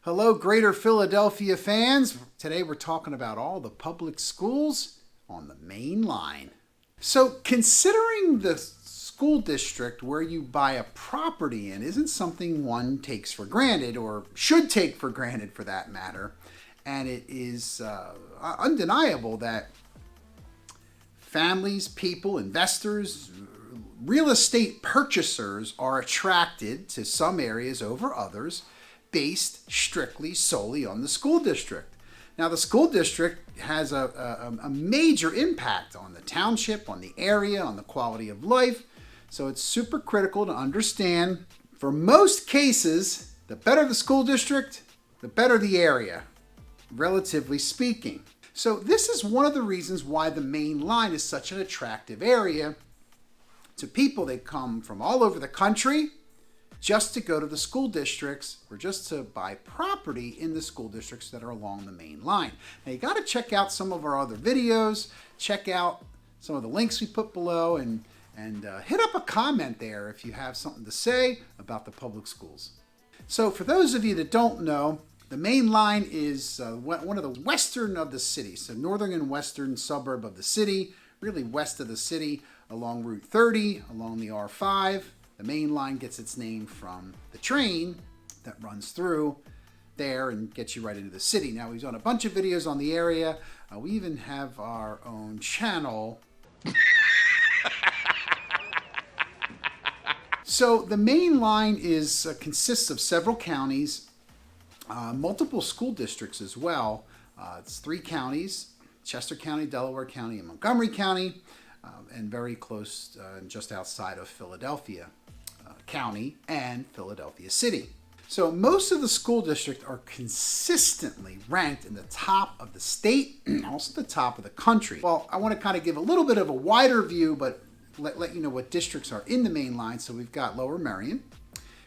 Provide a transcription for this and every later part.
Hello, Greater Philadelphia fans. Today we're talking about all the public schools on the main line. So considering the school district where you buy a property in isn't something one takes for granted, or should take for granted for that matter. And it is undeniable that families, people, investors, real estate purchasers are attracted to some areas over others based strictly solely on the school district. Now, the school district has a major impact on the township, on the area, on the quality of life. So it's super critical to understand, for most cases, the better the school district, the better the area, relatively speaking. So this is one of the reasons why the main line is such an attractive area to people. They come from all over the country just to go to the school districts or just to buy property in the school districts that are along the main line. Now you got to check out some of our other videos, check out some of the links we put below, and hit up a comment there if you have something to say about the public schools. So for those of you that don't know, the main line is one of the western of the city, so northern and western suburb of the city, really west of the city, along Route 30, along the R5. The main line gets its name from the train that runs through there and gets you right into the city. Now, we've done a bunch of videos on the area. We even have our own channel. So the main line consists of several counties, multiple school districts as well. It's 3 counties: Chester County, Delaware County, and Montgomery County, and very close, just outside of Philadelphia County and Philadelphia City. So most of the school districts are consistently ranked in the top of the state, also the top of the country. Well, I want to kind of give a little bit of a wider view, but let you know what districts are in the main line. So we've got Lower Merion.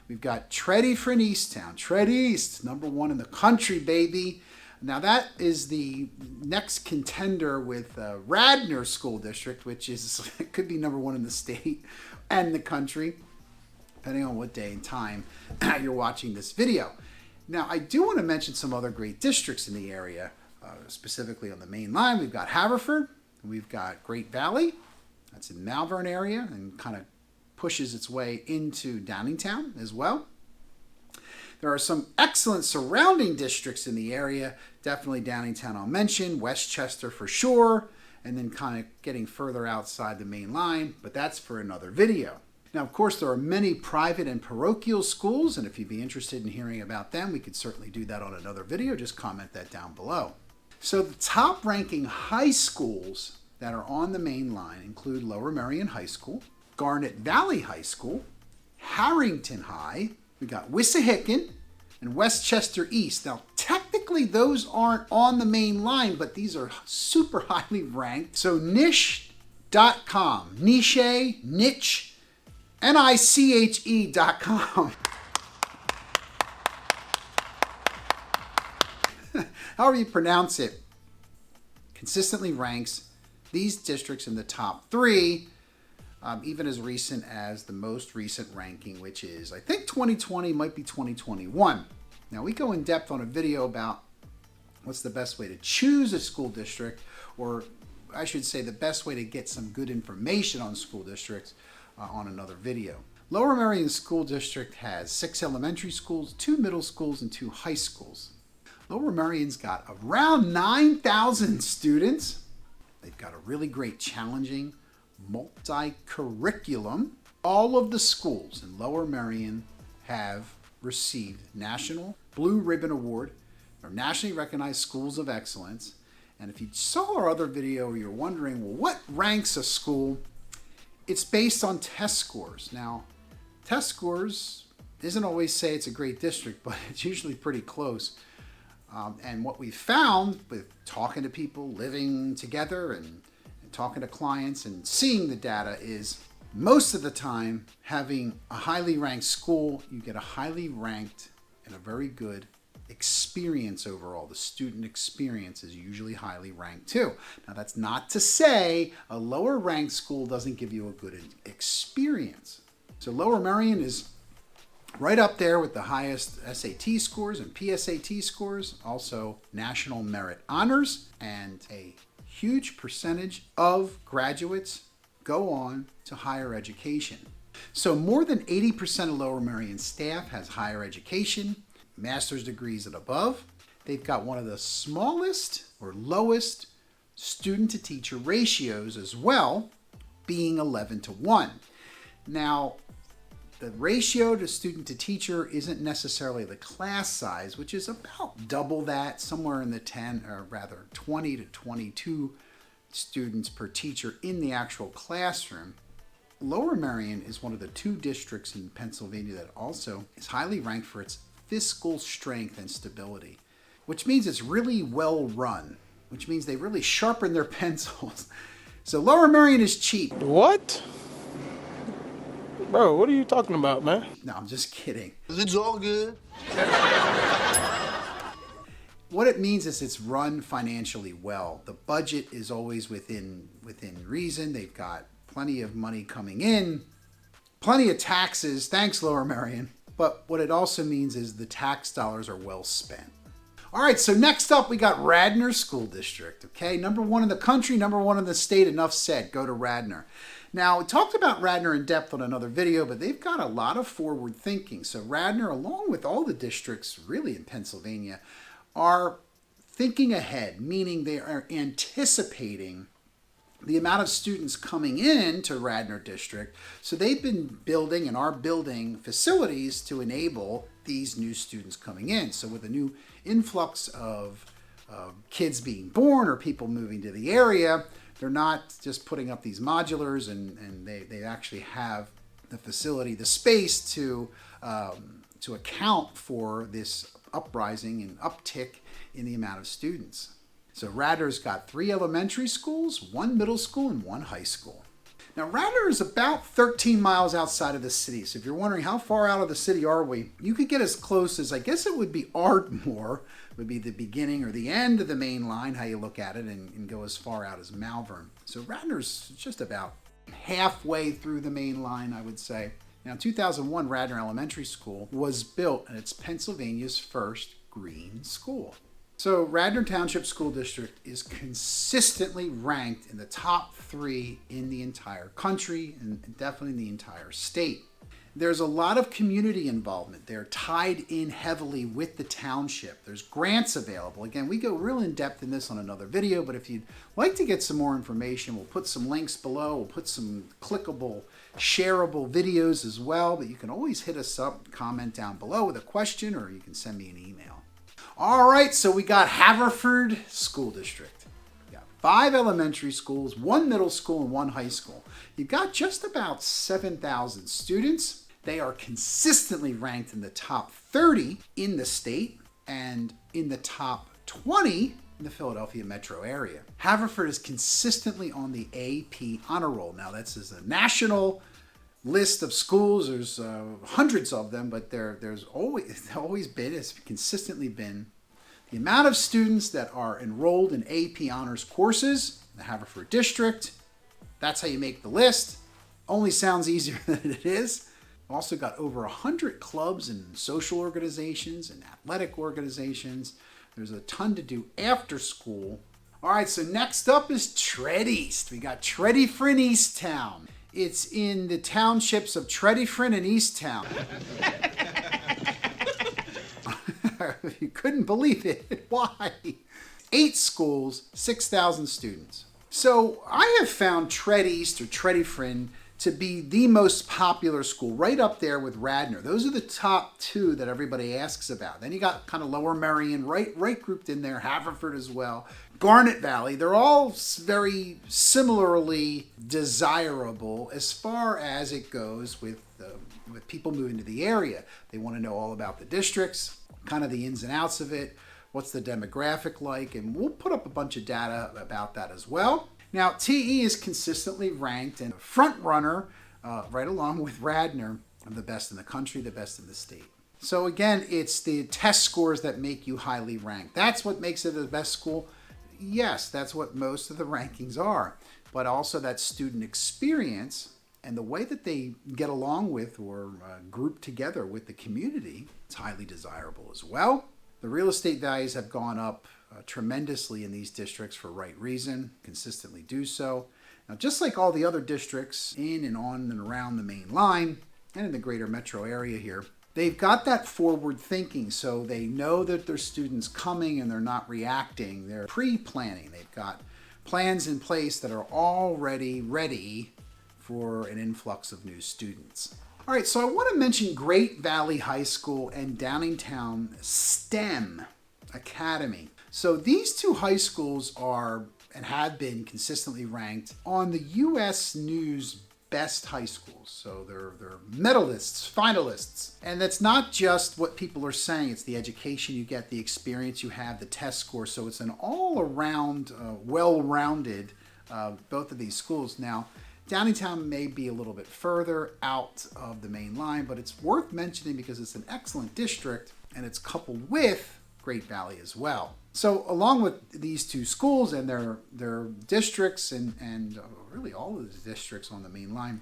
We've got Tredyffrin, Easttown. Tread East, #1 in the country, baby. Now that is the next contender with Radnor School District, which is could be #1 in the state and the country, depending on what day and time you're watching this video. Now, I do want to mention some other great districts in the area, specifically on the main line. We've got Haverford, we've got Great Valley, that's in Malvern area, and kind of pushes its way into Downingtown as well. There are some excellent surrounding districts in the area. Definitely Downingtown I'll mention, Westchester for sure, and then kind of getting further outside the main line, but that's for another video. Now, of course, there are many private and parochial schools, and if you'd be interested in hearing about them, we could certainly do that on another video. Just comment that down below. So the top ranking high schools that are on the main line include Lower Merion High School, Garnet Valley High School, Harrington High, we got Wissahickon, and Westchester East. Now, technically, those aren't on the main line, but these are super highly ranked. So niche.com, niche, niche.com. However you pronounce it, consistently ranks these districts in the top 3, even as recent as the most recent ranking, which is, I think 2020, might be 2021. Now, we go in depth on a video about what's the best way to choose a school district, or I should say the best way to get some good information on school districts on another video. Lower Merion School District has 6 elementary schools, 2 middle schools, and 2 high schools. Lower Merion's got around 9,000 students. They've got a really great, challenging multi-curriculum. All of the schools in Lower Merion have received National Blue Ribbon Award. They're nationally recognized schools of excellence. And if you saw our other video, you're wondering, well, what ranks a school? It's based on test scores. Now, test scores doesn't always say it's a great district, but it's usually pretty close. And what we found with talking to people, living together, and talking to clients and seeing the data is most of the time having a highly ranked school, you get a highly ranked and a very good experience overall. The student experience is usually highly ranked too. Now, that's not to say a lower ranked school doesn't give you a good experience. So Lower Merion is Right up there with the highest SAT scores and PSAT scores, also national merit honors, and a huge percentage of graduates go on to higher education. So more than 80% of Lower Merion staff has higher education, master's degrees and above. They've got one of the smallest or lowest student to teacher ratios as well, being 11-1. Now, the ratio to student to teacher isn't necessarily the class size, which is about double that, somewhere in the 20 to 22 students per teacher in the actual classroom. Lower Merion is one of the 2 districts in Pennsylvania that also is highly ranked for its fiscal strength and stability, which means it's really well run, which means they really sharpen their pencils. So Lower Merion is cheap. What? Bro, what are you talking about, man? No, I'm just kidding. It's all good. What it means is it's run financially well. The budget is always within reason. They've got plenty of money coming in, plenty of taxes. Thanks, Lower Merion. But what it also means is the tax dollars are well spent. All right, so next up we got Radnor School District. Okay, number 1 in the country, number 1 in the state. Enough said. Go to Radnor. Now, we talked about Radnor in depth on another video, but they've got a lot of forward thinking. So Radnor, along with all the districts really in Pennsylvania, are thinking ahead, meaning they are anticipating the amount of students coming in to Radnor District. So they've been building and are building facilities to enable these new students coming in. So with a new influx of kids being born or people moving to the area, they're not just putting up these modulars, and they actually have the facility, the space to account for this uprising and uptick in the amount of students. So Radnor's got 3 elementary schools, 1 middle school, and 1 high school. Now Radnor is about 13 miles outside of the city. So if you're wondering how far out of the city are we, you could get as close as, I guess it would be Ardmore, would be the beginning or the end of the main line, how you look at it, and go as far out as Malvern. So Radnor's just about halfway through the main line, I would say. Now, in 2001, Radnor Elementary School was built, and it's Pennsylvania's first green school. So Radnor Township School District is consistently ranked in the top 3 in the entire country and definitely in the entire state. There's a lot of community involvement. They're tied in heavily with the township. There's grants available. Again, we go real in depth in this on another video, but if you'd like to get some more information, we'll put some links below. We'll put some clickable, shareable videos as well, but you can always hit us up, comment down below with a question, or you can send me an email. All right, so we got Haverford School District. We got 5 elementary schools, 1 middle school, and 1 high school. You've got just about 7,000 students. They are consistently ranked in the top 30 in the state and in the top 20 in the Philadelphia metro area. Haverford is consistently on the AP honor roll. Now, this is a national list of schools. There's hundreds of them, but there's always been, it's consistently been the amount of students that are enrolled in AP honors courses in the Haverford district. That's how you make the list. Only sounds easier than it is. Also got over 100 clubs and social organizations and athletic organizations. There's a ton to do after school. All right, so next up is Tredyffrin. We got Tredyffrin, Easttown. It's in the townships of Tredyffrin and Easttown. You couldn't believe it. Why? 8 schools, 6,000 students. So I have found Tredyffrin or Tredyffrin to be the most popular school, right up there with Radnor. Those are the top 2 that everybody asks about. Then you got kind of Lower Merion, right grouped in there, Haverford as well. Garnet Valley, they're all very similarly desirable as far as it goes with people moving to the area. They want to know all about the districts, kind of the ins and outs of it, what's the demographic like, and we'll put up a bunch of data about that as well. Now, TE is consistently ranked and a front runner right along with Radnor of the best in the country, the best in the state. So again, it's the test scores that make you highly ranked. That's what makes it the best school. Yes, that's what most of the rankings are, but also that student experience and the way that they get along with or group together with the community is highly desirable as well. The real estate values have gone up tremendously in these districts for right reason, consistently do so. Now, just like all the other districts in and on and around the main line and in the greater metro area here, they've got that forward thinking, so they know that there's students coming and they're not reacting. They're pre-planning. They've got plans in place that are already ready for an influx of new students. All right, so I want to mention Great Valley High School and Downingtown STEM Academy. So these two high schools are and have been consistently ranked on the U.S. News Best High Schools. So they're medalists, finalists. And that's not just what people are saying. It's the education you get, the experience you have, the test score. So it's an all-around, well-rounded, both of these schools. Now, Downingtown may be a little bit further out of the main line, but it's worth mentioning because it's an excellent district and it's coupled with Great Valley as well. So along with these two schools and their districts and really all of the districts on the main line,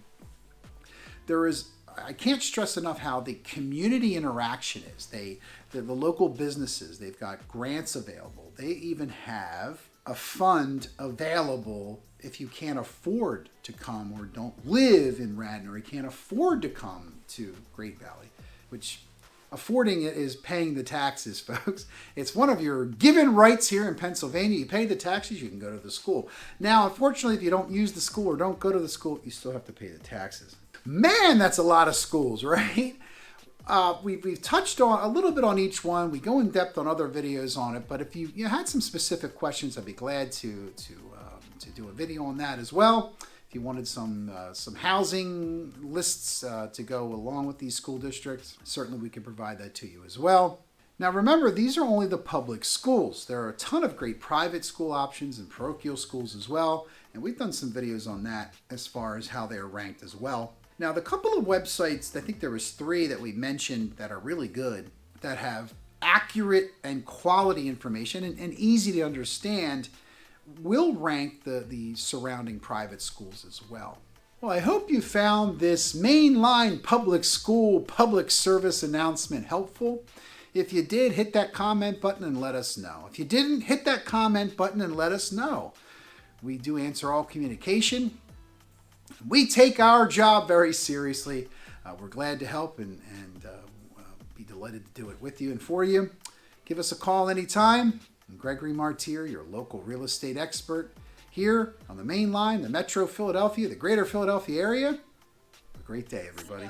I can't stress enough how the community interaction is. The local businesses, they've got grants available. They even have a fund available if you can't afford to come or don't live in Radnor, you can't afford to come to Great Valley, which affording it is paying the taxes, folks. It's one of your given rights here in Pennsylvania. You pay the taxes, you can go to the school. Now, unfortunately, if you don't use the school or don't go to the school, you still have to pay the taxes. Man, that's a lot of schools, right? We've touched on a little bit on each one. We go in depth on other videos on it, but if you had some specific questions, I'd be glad to do a video on that as well. If you wanted some housing lists to go along with these school districts, certainly we can provide that to you as well. Now remember, these are only the public schools. There are a ton of great private school options and parochial schools as well, and we've done some videos on that as far as how they are ranked as well. Now the couple of websites, I think there was 3 that we mentioned that are really good, that have accurate and quality information and easy to understand, will rank the surrounding private schools as well. Well, I hope you found this mainline public school public service announcement helpful. If you did, hit that comment button and let us know. If you didn't, hit that comment button and let us know. We do answer all communication. We take our job very seriously. We're glad to help and be delighted to do it with you and for you. Give us a call anytime. I'm Gregory Martyr, your local real estate expert here on the main line, the Metro Philadelphia, the greater Philadelphia area. Have a great day, everybody.